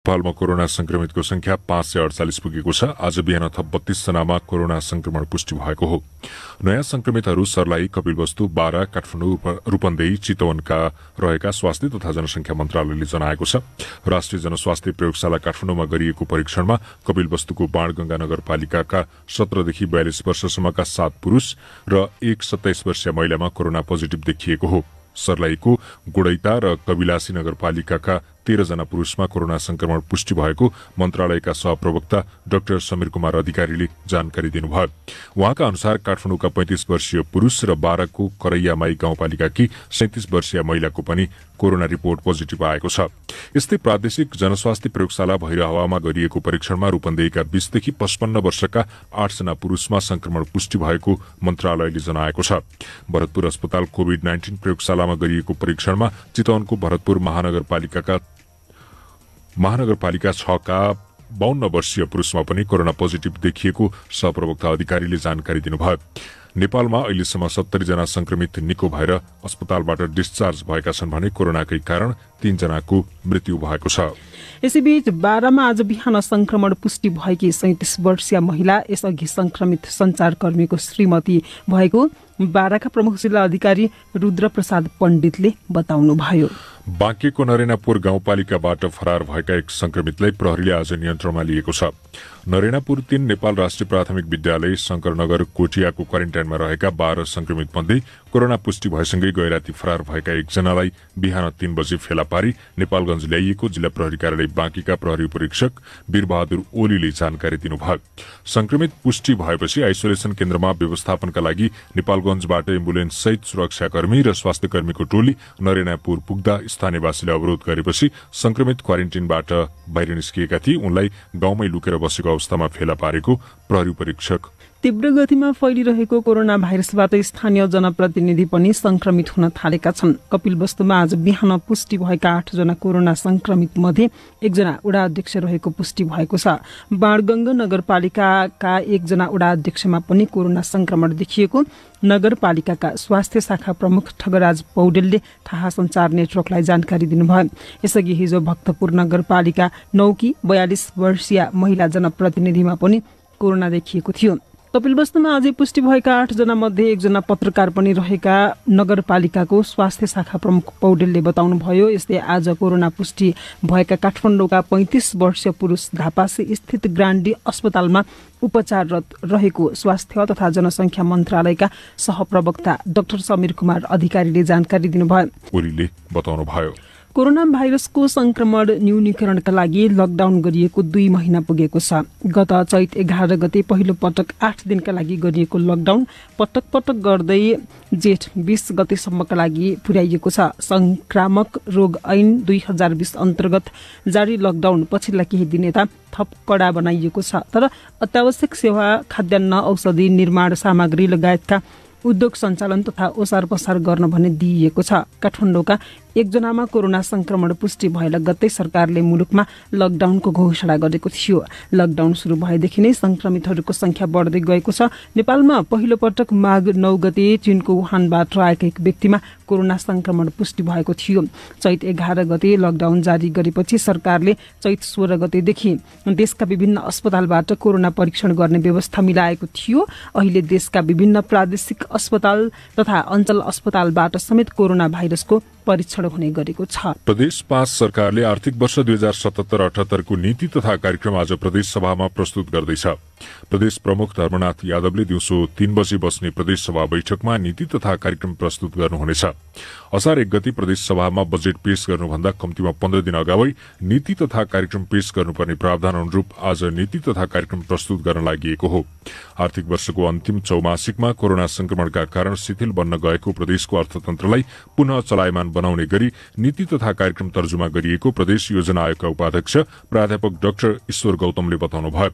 नेपालमा कोरोना संक्रमितको संख्या 548 पुगेको छ। आज बिहान थप 32 जनामा कोरोना संक्रमण पुष्टि भएको हो। नयाँ संक्रमितहरू सर्लाही, कपिलवस्तु, बारा, काठमाडौँ, रूपन्देही, चितवनका रहेका स्वास्थ्य तथा जनसंख्या मन्त्रालयले जनाएको छ। राष्ट्रिय जनस्वास्थ्य प्रयोगशाला काठमाडौँमा गरिएको परीक्षणमा कपिलवस्तुको बाणगंगा नगरपालिकाका 17 देखि 42 वर्षसम्मका 7 पुरूष र एक 27 वर्षीय महिलामा कोरोना पोजिटिभ देखिएको हो। सर्लाहीको गोडैता र कबिलासी नगरपालिकाका 13 जना पुरूषमा कोरोना संक्रमण पुष्टि भएको मन्त्रालयका सहप्रवक्ता डाक्टर समीर कुमार अधिकारीले जानकारी दिनुभयो। उहाँका अनुसार काठमाडौँका 35 वर्षीय पुरूष र बाराको करैयामाई गाउँपालिकाकी 37 वर्षीय महिलाको पनि कोरोना रिपोर्ट पोजिटिभ आएको छ। यस्तै प्रादेशिक जनस्वास्थ्य प्रयोगशाला भैरहवामा गरिएको परीक्षणमा रूपन्देहीका 20 देखि 55 वर्षका 8 जना पुरूषमा संक्रमण पुष्टि भएको मन्त्रालयले जनाएको छ। भरतपुर अस्पताल कोभिड-19 प्रयोगशालामा गरिएको परीक्षणमा चितवनको भरतपुर महानगरपालिका 6 का 52 वर्षीय पुरूषमा पनि कोरोना पोजिटिभ देखिएको सहप्रवक्ता अधिकारीले जानकारी दिनुभयो। नेपालमा अहिलेसम्म 70 जना संक्रमित निको भएर अस्पतालबाट डिस्चार्ज भएका छन् भने कोरोनाकै कारण 3 जनाको मृत्यु भएको छ। यसैबीच बारामा आज बिहान संक्रमण पुष्टि भएकी 37 वर्षीय महिला यसअघि संक्रमित संचारकर्मीको श्रीमती भएको बाराका प्रमुख जिल्ला अधिकारी रुद्रप्रसाद पण्डितले बताउनुभयो। बाँकेको नरेनापुर गाउँपालिकाबाट फरार भएका एक संक्रमितलाई प्रहरीले आज नियन्त्रणमा लिएको छ। नरेनापुर 3 नेपाल राष्ट्रिय प्राथमिक विद्यालय शंकरनगर कोटियाको क्वारेन्टाइनमा रहेका 12 संक्रमित मध्ये कोरोना पुष्टि भएसँगै गैराती फरार भएका एकजनालाई बिहान 3 बजे फेला पारी नेपालगंज ल्याइएको जिल्ला प्रहरी कार्यालय बाँकीका प्रहरी उपरीक्षक वीरबहादुर ओलीले जानकारी दिनुभयो। संक्रमित पुष्टि भएपछि आइसोलेसन केन्द्रमा व्यवस्थापनका लागि नेपालगंजबाट एम्बुलेन्स सहित सुरक्षाकर्मी र स्वास्थ्यकर्मीको टोली नरेनापुर पुग्दा स्थानीयवासीले अवरोध गरेपछि संक्रमित क्वारेन्टाइनबाट बाहिर निस्किएका थिए। उनलाई गाउँमै लुकेर बसेको अवस्थामा फेला पारेको प्रहरी उपरीक्षक। तीव्र गतिमा फैलिरहेको कोरोना भाइरसबाट स्थानीय जनप्रतिनिधि पनि संक्रमित हुन थालेका छन्। कपिलवस्तुमा आज बिहान पुष्टि भएका 8 जना कोरोना संक्रमित मध्ये 1 जना वडा अध्यक्ष रहेको पुष्टि भएको छ। बाणगंगा नगरपालिकाका 1 जना वडा अध्यक्षमा पनि कोरोना संक्रमण देखिएको नगरपालिकाका स्वास्थ्य शाखा प्रमुख ठगराज पौडेलले थाहा संचार नेटवर्कलाई जानकारी दिनुभयो। यसअघि हिजो भक्तपुर नगरपालिका 9 की 42 वर्षीय महिला जनप्रतिनिधिमा पनि कोरोना देखिएको थियो। कपिलवस्तुमा अझै पुष्टि भएका 8 जना मध्ये 1 जना पत्रकार पनि रहेका नगरपालिकाको स्वास्थ्य शाखा प्रमुख पौडेलले बताउनुभयो। यस्तै आज कोरोना पुष्टि भएका काठमाडौँका 35 वर्षीय पुरूष धापासे स्थित ग्रान्डी अस्पतालमा उपचाररत रहेको स्वास्थ्य तथा जनसंख्या मन्त्रालयका सहप्रवक्ता डाक्टर समीर कुमार अधिकारीले जानकारी दिनुभयो। कोरोना भाइरसको संक्रमण न्यूनीकरणका लागि लकडाउन गरिएको 2 महिना पुगेको छ। गत चैत 11 गते पहिलो पटक 8 दिनका लागि गरिएको लकडाउन पटक पटक गर्दै जेठ 20 गतेसम्मका लागि पुर्याइएको छ। संक्रामक रोग ऐन 2020 अन्तर्गत जारी लकडाउन पछिल्ला केही दिन यता थप कडा बनाइएको छ। तर अत्यावश्यक सेवा, खाद्यान्न, औषधि, निर्माण सामग्री लगायतका उद्योग सञ्चालन तथा ओसार पसार गर्न भने दिइएको छ। काठमाडौँका 1 जनामा कोरोना संक्रमण पुष्टि भए लगत्तै सरकारले मुलुकमा लकडाउनको घोषणा गरेको थियो। लकडाउन सुरु भएदेखि नै संक्रमितहरूको संख्या बढ्दै गएको छ। नेपालमा पहिलो पटक माघ 9 गते चीनको वुहानबाट आएका एक व्यक्तिमा कोरोना संक्रमण पुष्टि भएको थियो। चैत 11 गते लकडाउन जारी गरेपछि सरकारले चैत 16 गतेदेखि देशका विभिन्न अस्पतालबाट कोरोना परीक्षण गर्ने व्यवस्था मिलाएको थियो। अहिले देशका विभिन्न प्रादेशिक अस्पताल तथा अञ्चल अस्पतालबाट समेत कोरोना भाइरसको परीक्षण हुने गरेको छ। प्रदेश 5 सरकारले आर्थिक वर्ष 2077-78 को नीति तथा कार्यक्रम आज प्रदेश सभामा प्रस्तुत गर्दैछ। प्रदेश प्रमुख धर्मनाथ यादवले दिउँसो 3 बजे बस्ने प्रदेश सभा बैठकमा नीति तथा कार्यक्रम प्रस्तुत गर्नुहुनेछ। असार 1 गते प्रदेश सभामा बजेट पेश गर्नुभन्दा कम्तीमा 15 दिन अगावै नीति तथा कार्यक्रम पेश गर्नुपर्ने प्रावधान अनुरूप आज नीति तथा कार्यक्रम प्रस्तुत गर्न लागि हो। आर्थिक वर्षको अन्तिम चौमासिकमा कोरोना संक्रमणका कारण शिथिल बन्न गएको प्रदेशको अर्थतन्त्रलाई पुनः चलायमान बनाउने गरी नीति तथा कार्यक्रम तर्जुमा गरिएको प्रदेश योजना आयोगका उपाध्यक्ष प्राध्यापक डाक्टर ईश्वर गौतमले बताउनुभयो।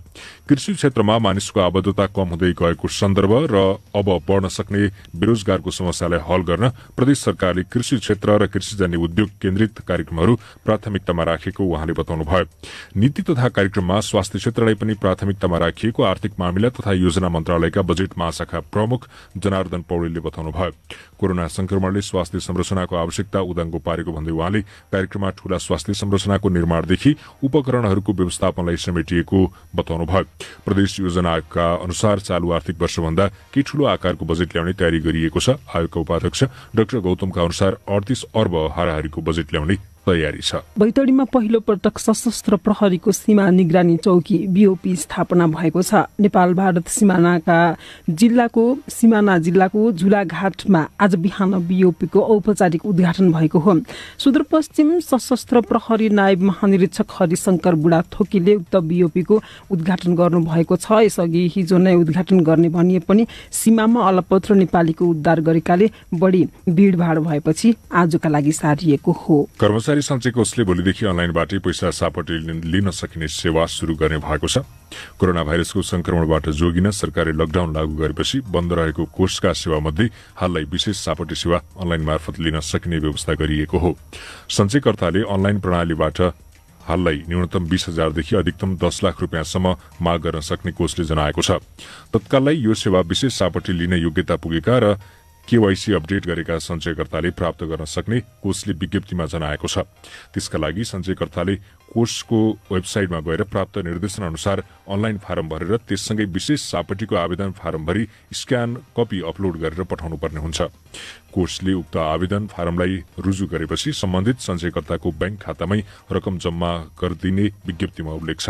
कृषि क्षेत्रमा मानिसको आबद्धता कम हुँदै गएको सन्दर्भ र अब बढ्न सक्ने बेरोजगारको समस्यालाई हल गर्न प्रदेश सरकारले कृषि क्षेत्र र कृषिजन्य उद्योग केन्द्रित कार्यक्रमहरू प्राथमिकतामा राखेको उहाँले बताउनुभयो। नीति तथा कार्यक्रममा स्वास्थ्य क्षेत्रलाई पनि प्राथमिकतामा राखिएको आर्थिक मामिला तथा योजना मन्त्रालयका बजेट महाशाखा प्रमुख जनार्दन पौडेलले बताउनुभयो। कोरोना संक्रमणले स्वास्थ्य संरचनाको आवश्यकता आवश्यकता उदाङ्गो पारेको भन्दै उहाँले कार्यक्रममा ठूला स्वास्थ्य संरचनाको निर्माणदेखि उपकरणहरूको व्यवस्थापनलाई समेटिएको बताउनुभयो। प्रदेश योजनाका अनुसार चालू आर्थिक वर्षभन्दा केही ठूलो आकारको बजेट ल्याउने तयारी गरिएको छ। आयोगका उपाध्यक्ष डाक्टर गौतमका अनुसार 38 अर्ब हाराहारीको बजेट ल्याउने तयारी छ। बैतडीमा पहिलो पटक सशस्त्र प्रहरीको सीमा निगरानी चौकी बीओपी स्थापना भएको छ। नेपाल भारत सिमाना जिल्लाको झुलाघाटमा आज बिहान बीओपीको औपचारिक उद्घाटन भएको हो। सुदूरपश्चिम सशस्त्र प्रहरी नायब महानिरीक्षक हरिशंकर बुढाथोकीले उक्त बीओपीको उद्घाटन गर्नुभएको छ। यसअघि हिजो नै उद्घाटन गर्ने भनिए पनि सीमामा अलपत्र नेपालीको उद्धार गरेकाले बढी भीडभाड भएपछि आजका लागि सारिएको हो। कर्मचारी सञ्चय कोषले भोलिदेखि अनलाइनबाटै पैसा सापटी लिन सकिने सेवा शुरू गर्ने भएको छ। कोरोना भाइरसको संक्रमणबाट जोगिन सरकारले लकडाउन लागू गरेपछि बन्द रहेको कोषका सेवामध्ये हाललाई विशेष सापटी सेवा अनलाइन मार्फत लिन सकिने व्यवस्था गरिएको हो। सञ्चयकर्ताले अनलाइन प्रणालीबाट हाललाई न्यूनतम 20,000 देखि अधिकतम 10 लाख रुपियाँसम्म माग गर्न सक्ने कोषले जनाएको छ। तत्काललाई यो सेवा विशेष सापटी लिन योग्यता पुगेका र केवाईसी अपडेट गरेका सञ्चयकर्ताले प्राप्त गर्न सक्ने कोषले विज्ञप्तिमा जनाएको छ। त्यसका लागि सञ्चयकर्ताले कोषको वेबसाइटमा गएर प्राप्त निर्देशन अनुसार अनलाइन फारम भरेर त्यससँगै विशेष सापटीको आवेदन फारम भरी स्क्यान कपी अपलोड गरेर पठाउनु पर्ने हुन्छ। कोषले उक्त आवेदन फारमलाई रुजु गरेपछि सम्बन्धित सञ्चयकर्ताको बैंक खातामै रकम जम्मा गरिदिने विज्ञप्तिमा उल्लेख छ।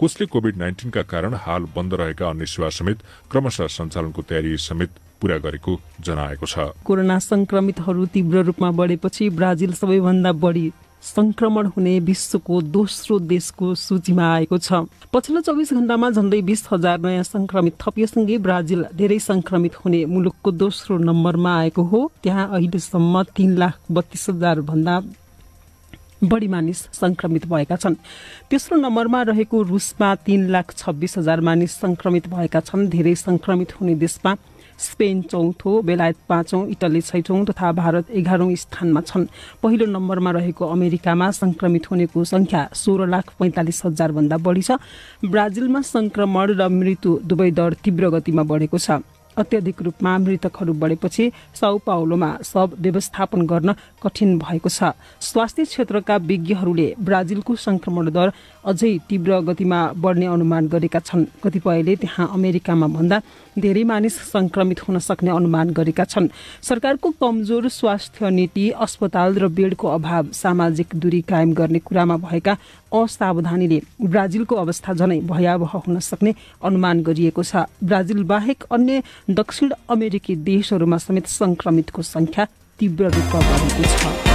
कोषले कोभिड-19 का कारण हाल बन्द रहेका अन्य सेवा समेत क्रमशः सञ्चालनको तयारी समेत पूरा गरेको जनाएको छ। कोरोना संक्रमितहरू तीव्र रूपमा बढेपछि ब्राजिल सबैभन्दा बढी संक्रमण हुने विश्वको दोस्रो देशको सूचीमा आएको छ। पछिल्लो 24 घण्टामा झण्डै 20,000 नयाँ संक्रमित थपिएसँगै ब्राजिल धेरै संक्रमित हुने मुलुकको दोस्रो नम्बरमा आएको हो। त्यहाँ अहिलेसम्म 3,32,000 भन्दा बढी मानिस संक्रमित भएका छन्। तेस्रो नम्बरमा रहेको रुसमा 3,26,000 मानिस संक्रमित भएका छन्। धेरै संक्रमित हुने देशमा स्पेन चौथो, बेलायत पाँचौं, इटली छैठौं तथा भारत 11औं स्थानमा छन्। पहिलो नम्बरमा रहेको अमेरिकामा संक्रमित हुनेको संख्या 16,45,000 भन्दा बढी छ। ब्राजिलमा संक्रमण र मृत्यु दुवै दर तीव्र गतिमा बढेको छ। अत्यधिक रूपमा मृतकहरू बढेपछि साउ पाउलोमा सब व्यवस्थापन गर्न कठिन भएको छ। स्वास्थ्य क्षेत्रका विज्ञहरूले ब्राजिलको संक्रमण दर अझै तीव्र गतिमा बढ्ने अनुमान गरेका छन्। कतिपयले त्यहाँ अमेरिकामा भन्दा धेरै मानिस संक्रमित हुन सक्ने अनुमान गरेका छन्। सरकारको कमजोर स्वास्थ्य नीति, अस्पताल र बेडको अभाव, सामाजिक दूरी कायम गर्ने कुरामा भएका असावधानीले ब्राजिलको अवस्था झनै भयावह हुन सक्ने अनुमान गरिएको छ। ब्राजिल बाहेक अन्य दक्षिण अमेरिकी देशहरूमा समेत संक्रमितको संख्या तीव्र रूपमा बढेको छ।